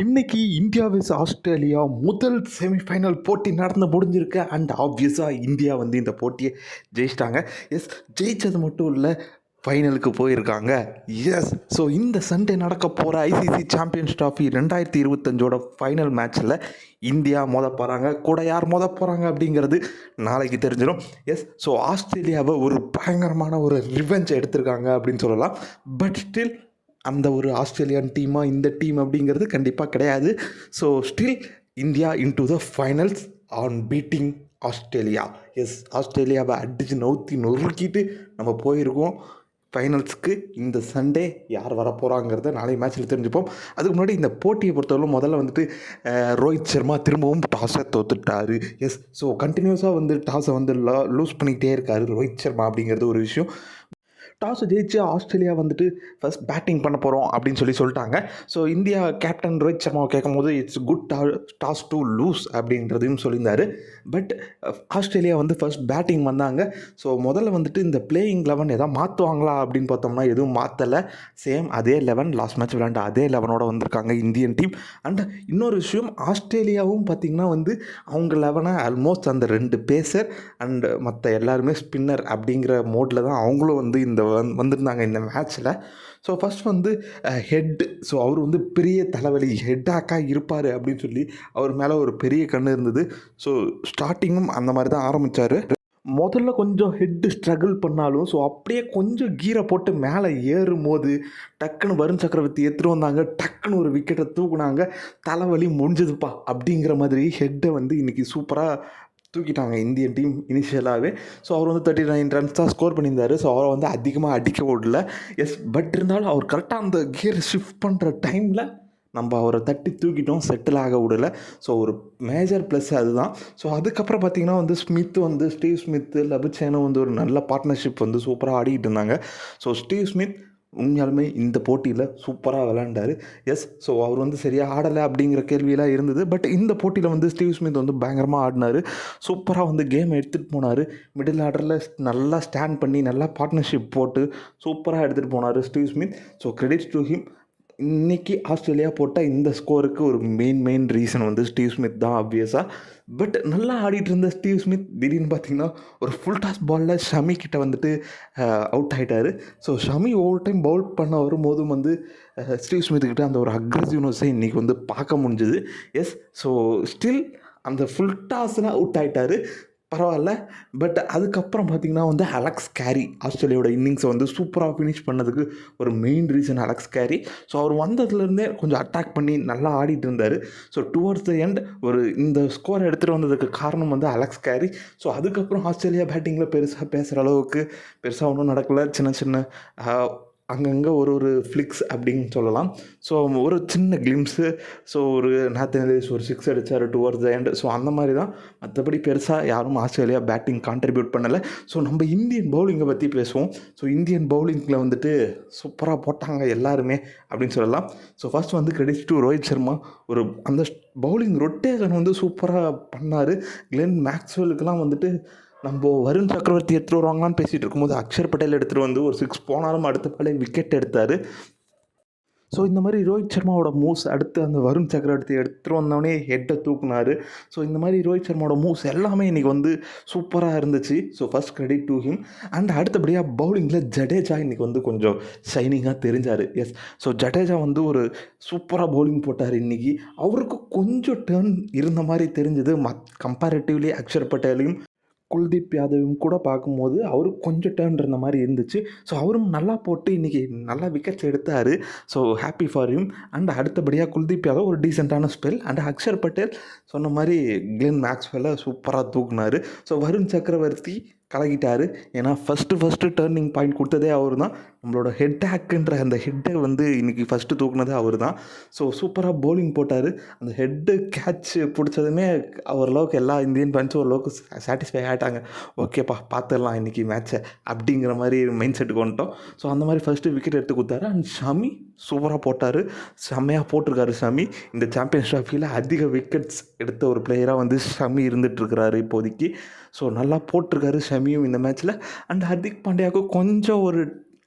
இன்னைக்கு India vs Australia முதல் semi-final போட்டி நடந்து முடிஞ்சிருக்கு. அண்ட் ஆப்வியஸாக இந்தியா வந்து இந்த போட்டியை ஜெயிச்சிட்டாங்க. எஸ், ஜெயிச்சது மட்டும் இல்லை, ஃபைனலுக்கு போயிருக்காங்க. எஸ், ஸோ இந்த சண்டே நடக்க போகிற ஐசிசி சாம்பியன்ஸ் ட்ராஃபி 2025 ஃபைனல் மேட்ச்சில் இந்தியா மோத போகிறாங்க. கூட யார் மோத போகிறாங்க அப்படிங்கிறது நாளைக்கு தெரிஞ்சிடும். எஸ், ஸோ ஆஸ்திரேலியாவை ஒரு பயங்கரமான ஒரு ரிவெஞ்ச் எடுத்திருக்காங்க அப்படின்னு சொல்லலாம். பட் ஸ்டில் அந்த ஒரு ஆஸ்திரேலியன் டீமாக இந்த டீம் அப்படிங்கிறது கண்டிப்பாக கிடையாது. So still India into the finals on beating Australia. Yes, ஆஸ்திரேலியாவை அடித்து நொறுக்கிட்டு நம்ம போயிருக்கோம் ஃபைனல்ஸ்க்கு. இந்த சண்டே யார் வரப்போகிறாங்கிறத நாளை மேட்ச்சில் தெரிஞ்சுப்போம். அதுக்கு முன்னாடி இந்த போட்டியை பொறுத்தவரை முதல்ல வந்துட்டு ரோஹித் சர்மா திரும்பவும் டாஸை தோத்துட்டார். எஸ், ஸோ கண்டினியூஸாக வந்து டாஸை வந்து லூஸ் பண்ணிக்கிட்டே இருக்கார் ரோஹித் சர்மா அப்படிங்கிறது ஒரு விஷயம். டாஸை ஜெயிச்சு ஆஸ்திரேலியா வந்துட்டு ஃபஸ்ட் பேட்டிங் பண்ண போகிறோம் அப்படின்னு சொல்லிட்டாங்க. ஸோ இந்தியா கேப்டன் ரோஹித் சர்மாவை கேட்கும்போது it's good toss to lose அப்படின்றதையும் சொல்லியிருந்தார். பட் ஆஸ்திரேலியா வந்து ஃபஸ்ட் பேட்டிங் வந்தாங்க. ஸோ முதல்ல வந்துட்டு இந்த பிளேயிங் 11 எதாவது மாற்றுவாங்களா அப்படின்னு பார்த்தோம்னா எதுவும் மாற்றலை. சேம் அதே 11 லாஸ்ட் மேட்ச் விளையாண்ட அதே 11 வந்திருக்காங்க இந்தியன் டீம். அண்ட் இன்னொரு விஷயம், ஆஸ்திரேலியாவும் பார்த்திங்கன்னா வந்து அவங்க 11 ஆல்மோஸ்ட் அந்த 2 பேசர் அண்ட் மற்ற எல்லாருமே ஸ்பின்னர் அப்படிங்கிற மோடில் தான் அவங்களும் வந்து இந்த வந்திருந்தாங்க இந்த மேட்ச்சில். ஸோ ஃபஸ்ட் வந்து ஹெட், ஸோ அவர் வந்து பெரிய தலைவலி ஹெட்டாக்காக இருப்பார் அப்படின்னு சொல்லி அவர் மேலே ஒரு பெரிய கண்ணு இருந்தது. ஸோ ஸ்டார்டிங்கும் அந்த மாதிரி தான் ஆரம்பித்தார். முதல்ல கொஞ்சம் ஹெட்டு ஸ்ட்ரகிள் பண்ணாலும் ஸோ அப்படியே கொஞ்சம் கீரை போட்டு மேலே ஏறும் போது டக்குன்னு வருண் சக்கரவர்த்தி எடுத்துகிட்டு வந்தாங்க. டக்குன்னு ஒரு விக்கெட்டை தூக்குனாங்க. தலைவலி முடிஞ்சதுப்பா அப்படிங்கிற மாதிரி ஹெட்டை வந்து இன்றைக்கி சூப்பராக தூக்கிட்டாங்க இந்தியன் டீம் இனிஷியலாகவே. ஸோ அவர் வந்து 39 ரன்ஸ் தான் ஸ்கோர் பண்ணியிருந்தார். ஸோ அவரை வந்து அதிகமாக அடிக்க விடல. எஸ், பட் இருந்தாலும் அவர் கரெக்டாக அந்த கியர் ஷிஃப்ட் பண்ணுற டைமில் நம்ம அவரை தட்டி தூக்கிட்டோம், செட்டில் ஆக விடலை. ஸோ ஒரு மேஜர் ப்ளஸ் அதுதான். ஸோ அதுக்கப்புறம் பார்த்திங்கன்னா வந்து ஸ்டீவ் ஸ்மித்து லபிச்சேனும் வந்து ஒரு நல்ல பார்ட்னர்ஷிப் வந்து சூப்பராக ஆடிக்கிட்டு இருந்தாங்க. ஸோ ஸ்டீவ் ஸ்மித் உண்மையாலுமே இந்த போட்டியில் சூப்பராக விளையாண்டார். எஸ், ஸோ அவர் வந்து சரியாக ஆடலை அப்படிங்கிற கேள்வியெல்லாம் இருந்தது. பட் இந்த போட்டியில் வந்து ஸ்டீவ் ஸ்மித் வந்து பயங்கரமாக ஆடினார். சூப்பராக வந்து கேம் எடுத்துகிட்டு போனார். மிடில் ஆர்டரில் நல்லா ஸ்டாண்ட் பண்ணி நல்லா பார்ட்னர்ஷிப் போட்டு சூப்பராக எடுத்துகிட்டு போனார் Steve Smith. So credits to him. இன்றைக்கி ஆஸ்திரேலியா போட்டால் இந்த ஸ்கோருக்கு ஒரு மெயின் ரீசன் வந்து ஸ்டீவ் ஸ்மித் தான் ஆப்வியஸாக. பட் நல்லா ஆடிட்டு இருந்த ஸ்டீவ் ஸ்மித் திடீர்னு பார்த்திங்கன்னா ஒரு ஃபுல் டாஸ் பாலில் ஷமி கிட்ட வந்துட்டு அவுட் ஆகிட்டார். ஸோ ஷமி ஒவ்வொரு டைம் பவுல் பண்ண வரும்போதும் வந்து ஸ்டீவ் ஸ்மித்துக்கிட்ட அந்த ஒரு அக்ரெசிவ்னஸை இன்றைக்கி வந்து பார்க்க முடிஞ்சுது. எஸ், ஸோ ஸ்டில் அந்த ஃபுல் டாஸில் அவுட் ஆகிட்டார், பரவாயில்ல. பட் அதுக்கப்புறம் பார்த்திங்கன்னா வந்து அலெக்ஸ் கேரி ஆஸ்திரேலியாவோட இன்னிங்ஸை வந்து சூப்பராக ஃபினிஷ் பண்ணதுக்கு ஒரு main reason Alex Carey. So அவர் வந்ததுலேருந்தே கொஞ்சம் அட்டாக் பண்ணி நல்லா ஆடிட்டு இருந்தார். ஸோ டுவர்ட்ஸ் த எண்ட் ஒரு இந்த ஸ்கோரை எடுத்துகிட்டு வந்ததுக்கு காரணம் வந்து அலெக்ஸ் கேரி. ஸோ அதுக்கப்புறம் ஆஸ்திரேலியா பேட்டிங்கில் பெருசாக பேசுகிற அளவுக்கு பெருசாக ஒன்றும் நடக்கலை. சின்ன அங்கங்கே ஒரு ஃப்ளிக்ஸ் அப்படின்னு சொல்லலாம். ஸோ ஒரு சின்ன கிளிம்ஸு. ஸோ ஒரு நாத்தன் எலிஸ் ஒரு 6 அடித்தார் டுவர்ட்ஸ் த எண்ட். ஸோ அந்த மாதிரி தான், மற்றபடி பெருசாக யாரும் ஆஸ்திரேலியா பேட்டிங் கான்ட்ரிபியூட் பண்ணலை. ஸோ நம்ம இந்தியன் பவுலிங்கை பற்றி பேசுவோம். ஸோ இந்தியன் பவுலிங்கில் வந்துட்டு சூப்பராக போட்டாங்க எல்லாருமே அப்படின்னு சொல்லலாம். ஸோ ஃபஸ்ட் வந்து கிரெடிட்ஸ் டு ரோஹித் சர்மா. ஒரு அந்த பவுலிங் ரொட்டேஷன் வந்து சூப்பராக பண்ணார். கிளென் மேக்ஸ்வெலுக்கெல்லாம் வந்துட்டு நம்ம வருண் சக்கரவர்த்தி எடுத்துகிட்டு வருவாங்களான்னு பேசிகிட்டு இருக்கும்போது அக்ஷர் பட்டேல் எடுத்துகிட்டு வந்து ஒரு 6 போனாலும் அடுத்த பாலே விக்கெட் எடுத்தார். ஸோ இந்த மாதிரி ரோஹித் சர்மாவோட மூவ்ஸ் அடுத்து அந்த வருண் சக்கரவர்த்தி எடுத்துகிட்டு வந்தோடனே ஹெட்டை தூக்குனார். ஸோ இந்த மாதிரி ரோஹித் சர்மாவோட மூவ்ஸ் எல்லாமே இன்றைக்கி வந்து சூப்பராக இருந்துச்சு. So first credit to him. And அடுத்தபடியாக பவுலிங்கில் ஜடேஜா இன்றைக்கி வந்து கொஞ்சம் ஷைனிங்காக தெரிஞ்சார். எஸ், ஸோ ஜடேஜா வந்து ஒரு சூப்பராக பவுலிங் போட்டார் இன்றைக்கி. அவருக்கு கொஞ்சம் டேர்ன் இருந்த மாதிரி தெரிஞ்சுது கம்பேரிட்டிவ்லி அக்ஷர் பட்டேலையும் குல்தீப் யாதவும் கூட பார்க்கும்போது அவருக்கு கொஞ்சம் டேர்ன் இருந்த மாதிரி இருந்துச்சு. ஸோ அவரும் நல்லா போட்டு இன்றைக்கி நல்லா விக்கெட்ஸ் எடுத்தார். So happy for him. And அடுத்தபடியாக குல்தீப் யாதவ் ஒரு டீசெண்டான ஸ்பெல். அண்ட் அக்ஷர் பட்டேல் சொன்ன மாதிரி கிளென் மேக்ஸ்வெல்லை சூப்பராக தூக்குனார். ஸோ வருண் சக்கரவர்த்தி கலக்கிட்டார். ஏன்னா ஃபஸ்ட்டு டேர்னிங் பாயிண்ட் கொடுத்ததே அவர் தான். நம்மளோட ஹெட் ஹேக்குன்ற அந்த ஹெட்டை வந்து இன்றைக்கி ஃபஸ்ட்டு தூக்குனதே அவர் தான். ஸோ சூப்பராக பவுலிங் போட்டார். அந்த ஹெட்டு கேட்ச் பிடிச்சதுமே ஓரளவுக்கு எல்லா இந்தியன் ஃபேன்ஸும் ஓரளவுக்கு சாட்டிஸ்ஃபை ஆகிட்டாங்க. ஓகேப்பா பார்த்துடலாம் இன்றைக்கி மேட்ச்சை அப்படிங்கிற மாதிரி மைண்ட் செட்டுக்கு வந்துட்டோம். ஸோ அந்த மாதிரி ஃபஸ்ட்டு விக்கெட் எடுத்து கொடுத்தாரு. அண்ட் ஷமி சூப்பராக போட்டார். செம்மையாக போட்டிருக்காரு ஷமி. இந்த சாம்பியன்ஸ் ட்ராஃபியில் அதிக விக்கெட்ஸ் எடுத்த ஒரு பிளேயராக வந்து ஷமி இருந்துகிட்ருக்கிறாரு இப்போதைக்கு. ஸோ நல்லா போட்டிருக்காரு ஷமியும் இந்த மேட்ச்சில். அண்ட் ஹர்திக் பாண்டியாவுக்கு கொஞ்சம் ஒரு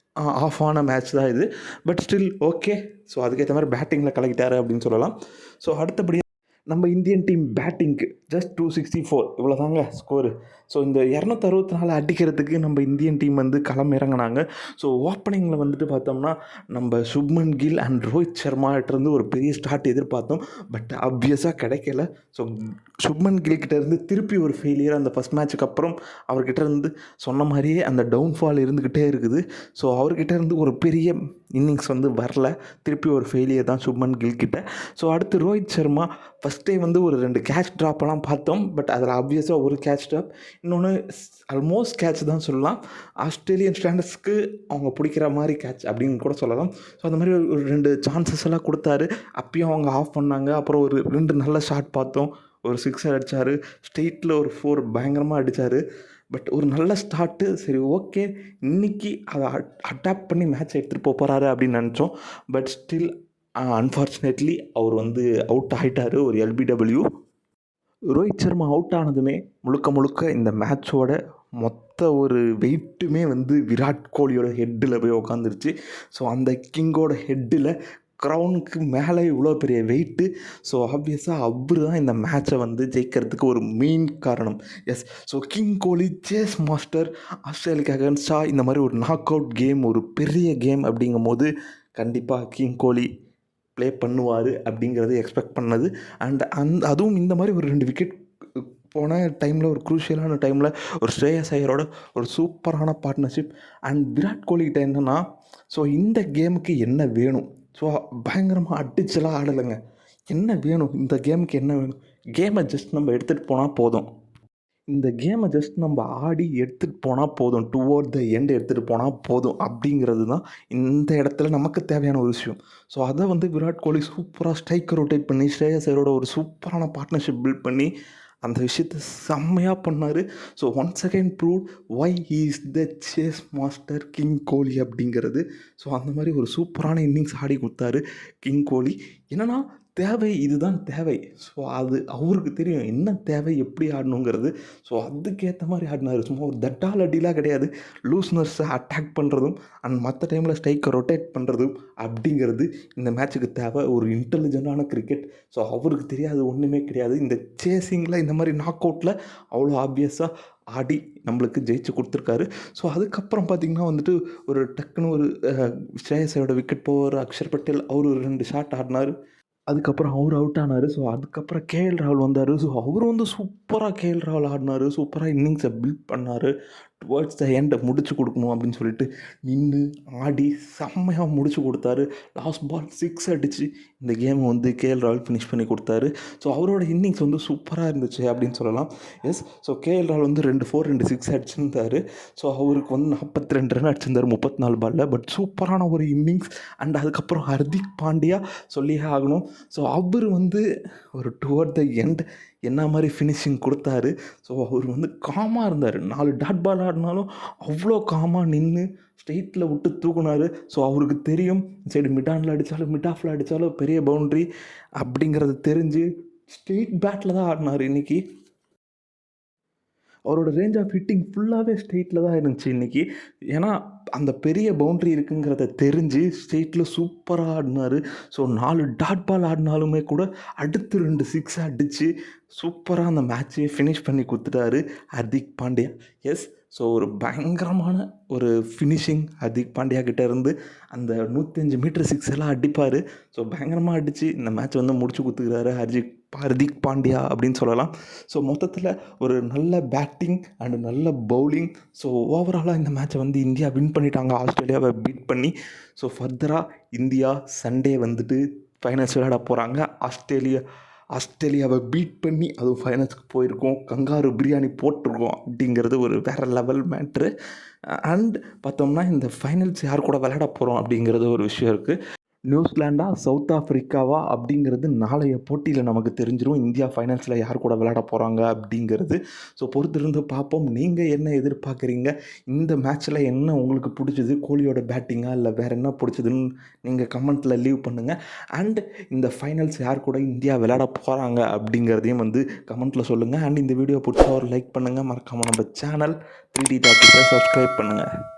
ஆஃப் ஆன மேட்ச் தான் இது. But still okay. ஸோ அதுக்கேற்ற மாதிரி பேட்டிங்கில் கலக்கிட்டாரு அப்படின்னு சொல்லலாம். ஸோ அடுத்தபடியாக நம்ம இந்தியன் டீம் பேட்டிங்க்கு ஜஸ்ட் 264 இவ்வளோ தாங்க ஸ்கோரு. ஸோ இந்த 264 அடிக்கிறதுக்கு நம்ம இந்தியன் டீம் வந்து களம் இறங்கினாங்க. ஸோ ஓப்பனிங்கில் வந்துட்டு பார்த்தோம்னா நம்ம சுப்மன் கில் அண்ட் ரோஹித் சர்மாட்டிருந்து ஒரு பெரிய ஸ்டார்ட் எதிர்பார்த்தோம். பட் ஆப்வியஸாக கிடைக்கல. ஸோ சுப்மன் கில்கிட்டேருந்து திருப்பி ஒரு ஃபெயிலியர் அந்த ஃபஸ்ட் மேட்ச்சுக்கு அப்புறம் அவர்கிட்ட இருந்து சொன்ன மாதிரியே அந்த டவுன்ஃபால் இருந்துக்கிட்டே இருக்குது. ஸோ அவர்கிட்ட இருந்து ஒரு பெரிய இன்னிங்ஸ் வந்து வரல. திருப்பி ஒரு ஃபெயிலியர் தான் சுப்மன் கில் கிட்ட. ஸோ அடுத்து ரோஹித் சர்மா ஃபஸ்ட்டே வந்து ஒரு 2 கேட்ச் ட்ராப்பெல்லாம் பார்த்தோம். பட் அதில் ஆப்வியஸாக ஒரு கேட்ச் ட்ராப், இன்னொன்று ஆல்மோஸ்ட் கேட்ச் தான் சொல்லலாம். ஆஸ்திரேலியன் ஸ்டாண்டர்ட்ஸ்க்கு அவங்க பிடிக்கிற மாதிரி கேட்ச் அப்படின்னு கூட சொல்லலாம். ஸோ அந்த மாதிரி ஒரு 2 சான்சஸ் எல்லாம் கொடுத்தாரு. அப்பயும் அவங்க ஆஃப் பண்ணாங்க. அப்புறம் ஒரு 2 நல்ல ஷாட் பார்த்தோம். ஒரு 6 அடித்தார். ஸ்ட்ரெயிட்டில் ஒரு 4 பயங்கரமாக அடித்தார். பட் ஒரு நல்ல ஸ்டார்ட்டு. சரி ஓகே, இன்றைக்கி அதை அடாப்ட் பண்ணி மேட்ச் எடுத்துகிட்டு போகிறாரு அப்படின்னு நினச்சோம். பட் ஸ்டில் அன்ஃபார்ச்சுனேட்லி அவர் வந்து அவுட் ஆகிட்டார் ஒரு எல்பிடபிள்யூ. ரோஹித் சர்மா அவுட் ஆனதுமே முழுக்க இந்த மேட்சோட மொத்த ஒரு வெயிட்டுமே வந்து விராட் கோலியோட ஹெட்டில் போய் உக்காந்துருச்சு. ஸோ அந்த கிங்கோட ஹெட்டில் க்ரௌனுக்கு மேலே இவ்வளோ பெரிய வெயிட்டு. ஸோ ஆப்வியஸாக அவர் தான் இந்த மேட்சை வந்து ஜெயிக்கிறதுக்கு ஒரு மெயின் காரணம். எஸ், ஸோ கிங் கோலி சேஸ் மாஸ்டர் ஆஸ்திரேலியாவுக்கு அகேன்ஸ்டாக இந்த மாதிரி ஒரு நாக் அவுட் கேம், ஒரு பெரிய கேம் அப்படிங்கும் போது கண்டிப்பாக கிங் கோலி ப்ளே பண்ணுவார் அப்படிங்கிறது எக்ஸ்பெக்ட் பண்ணது. அண்ட் அதுவும் இந்த மாதிரி ஒரு 2 விக்கெட் போன டைமில், ஒரு குரூஷியலான டைமில் ஒரு ஸ்ரேயஸ் ஐயரோட ஒரு சூப்பரான பார்ட்னர்ஷிப். அண்ட் விராட் கோலிகிட்ட என்னென்னா, ஸோ இந்த கேமுக்கு என்ன வேணும்? ஸோ பயங்கரமாக அடிச்செல்லாம் ஆடலைங்க. என்ன வேணும் இந்த கேமுக்கு? என்ன வேணும்? கேமை ஜஸ்ட் நம்ம எடுத்துகிட்டு போனால் போதும். இந்த கேமை ஜஸ்ட் நம்ம ஆடி எடுத்துகிட்டு போனால் போதும். டுவோர்ட் த எண்ட் எடுத்துகிட்டு போனால் போதும் அப்படிங்கிறது தான் இந்த இடத்துல நமக்கு தேவையான ஒரு விஷயம். ஸோ அதை வந்து விராட் கோலி சூப்பராக ஸ்ட்ரைக்கர் ரொட்டேட் பண்ணி ஸ்ரேயஸ் ஐயரோட ஒரு சூப்பரான பார்ட்னர்ஷிப் பில்ட் பண்ணி அந்த விஷயத்தை செம்மையாக பண்ணார். So once again prove why he is the chase master king Kohli அப்படிங்கிறது. ஸோ அந்த மாதிரி ஒரு சூப்பரான இன்னிங்ஸ் ஆடி கொடுத்தாரு கிங் கோலி. என்னென்னா தேவை, இதுதான் தேவை. ஸோ அது அவருக்கு தெரியும் என்ன தேவை, எப்படி ஆடணுங்கிறது. ஸோ அதுக்கேற்ற மாதிரி ஆடினார். சும்மா ஒரு தட்டால் அடிலாம் கிடையாது. லூஸ்னர்ஸை அட்டாக் பண்ணுறதும் அண்ட் மற்ற டைமில் ஸ்ட்ரைக்கை ரொட்டேட் பண்ணுறதும் அப்படிங்கிறது இந்த மேட்ச்சுக்கு தேவை. ஒரு இன்டெலிஜென்ட்டான கிரிக்கெட். ஸோ அவருக்கு தெரியாது ஒன்றுமே கிடையாது. இந்த சேசிங்கில் இந்த மாதிரி நாக் அவுட்டில் அவ்வளோ ஆப்வியஸாக ஆடி நம்மளுக்கு ஜெயிச்சு கொடுத்துருக்காரு. ஸோ அதுக்கப்புறம் பார்த்திங்கன்னா வந்துட்டு ஒரு டக்குன்னு ஒரு ஸ்ரேயஸோட விக்கெட் போகிற அக்ஷர் பட்டேல் அவர் ஒரு 2 ஷாட் ஆடினார். அதுக்கப்புறம் அவர் அவுட் ஆனார். ஸோ அதுக்கப்புறம் கேஎல் ராகுல் வந்தார். ஸோ அவரும் வந்து சூப்பராக கேஎல் ராகுல் ஆடினார். சூப்பராக இன்னிங்ஸை பில்ட் பண்ணார். டுவர்ட்ஸ் த எண்டை முடிச்சு கொடுக்கணும் அப்படின்னு சொல்லிட்டு நின்று ஆடி செம்மையாக முடிச்சு கொடுத்தாரு. லாஸ்ட் பால் 6 அடித்து இந்த கேமை வந்து கேஎல் ராகுல் ஃபினிஷ் பண்ணி கொடுத்தாரு. ஸோ அவரோட இன்னிங்ஸ் வந்து சூப்பராக இருந்துச்சு அப்படின்னு சொல்லலாம். எஸ், ஸோ கேஎல் ராகுல் வந்து 2 4 2 6 அடிச்சிருந்தார். ஸோ அவருக்கு வந்து 42 ரன் அடிச்சிருந்தார் 34 பாலில். பட் சூப்பரான ஒரு இன்னிங்ஸ். அண்ட் அதுக்கப்புறம் ஹர்திக் பாண்டியா சொல்லியே ஆகணும். ஸோ அவர் வந்து ஒரு டுவர்ட் த எண்ட் என்ன மாதிரி ஃபினிஷிங் கொடுத்தாரு. ஸோ அவர் வந்து காமாக இருந்தார். 4 டாட் பால் ஆடினாலும் அவ்வளோ காமாக நின்று ஸ்ட்ரெயிட்டில் விட்டு தூக்குனார். ஸோ அவருக்கு தெரியும் சைடு மிட் ஆனில் அடித்தாலும் மிட் ஆஃபில் அடித்தாலும் பெரிய பவுண்ட்ரி அப்படிங்கிறது தெரிஞ்சு ஸ்ட்ரெயிட் பேட்டில் தான் ஆடினார் இன்றைக்கி. அவரோட ரேஞ்ச் ஆஃப் ஹிட்டிங் ஃபுல்லாகவே ஸ்ட்ரெயிட்டில் தான் இருந்துச்சு இன்றைக்கி. ஏன்னா அந்த பெரிய பவுண்ட்ரி இருக்குங்கிறத தெரிஞ்சு ஸ்ட்ரெயிட்டில் சூப்பராக ஆடினார். ஸோ 4 டாட் பால் ஆடினாலுமே கூட அடுத்து 2 6 அடித்து சூப்பராக அந்த மேட்சையே ஃபினிஷ் பண்ணி கொடுத்துட்டாரு ஹர்திக் பாண்டியா. எஸ், ஸோ ஒரு பயங்கரமான ஒரு ஃபினிஷிங் ஹர்திக் பாண்டியா கிட்டே இருந்து. அந்த 105 மீட்டர் 6 எல்லாம் அடிப்பார். ஸோ பயங்கரமாக அடித்து இந்த மேட்ச் வந்து முடிச்சு கொடுத்துக்கிறாரு ஹர்திக் பாண்டியா அப்படின்னு சொல்லலாம். ஸோ மொத்தத்தில் ஒரு நல்ல பேட்டிங் அண்டு நல்ல பவுலிங். ஸோ ஓவராலாக இந்த மேட்சை வந்து இந்தியா வின் பண்ணிட்டாங்க ஆஸ்திரேலியாவை பீட் பண்ணி. ஸோ ஃபர்தராக இந்தியா சண்டே வந்துட்டு ஃபைனல்ஸ் விளையாட போகிறாங்க. ஆஸ்திரேலியாவை பீட் பண்ணி அதுவும் ஃபைனல்ஸ்க்கு போயிருக்கோம். கங்காரு பிரியாணி போட்டிருக்கோம் அப்படிங்கிறது ஒரு வேறு லெவல் மேட்ரு. அண்ட் பார்த்தோம்னா இந்த ஃபைனல்ஸ் யார் கூட விளையாட போகிறோம் அப்படிங்கிறது ஒரு விஷயம் இருக்குது. நியூசிலாண்டா சவுத் ஆஃப்ரிக்காவா அப்படிங்கிறது நாளைய போட்டியில் நமக்கு தெரிஞ்சிடும். இந்தியா ஃபைனல்ஸில் யார் கூட விளையாட போகிறாங்க அப்படிங்கிறது. ஸோ பொறுத்திருந்து பார்ப்போம். நீங்கள் என்ன எதிர்பார்க்குறீங்க? இந்த மேட்ச்சில் என்ன உங்களுக்கு பிடிச்சது? கோலியோட பேட்டிங்காக இல்லை வேறு என்ன பிடிச்சதுன்னு நீங்கள் கமெண்ட்டில் லீவ் பண்ணுங்கள். அண்ட் இந்த ஃபைனல்ஸ் யார் கூட இந்தியா விளையாட போகிறாங்க அப்படிங்கிறதையும் வந்து கமெண்ட்டில் சொல்லுங்கள். அண்ட் இந்த வீடியோ பிடிச்சா ஒரு லைக் பண்ணுங்கள். மறக்காமல் நம்ம சேனல் 3D டாக்கிஸை சப்ஸ்கிரைப் பண்ணுங்கள்.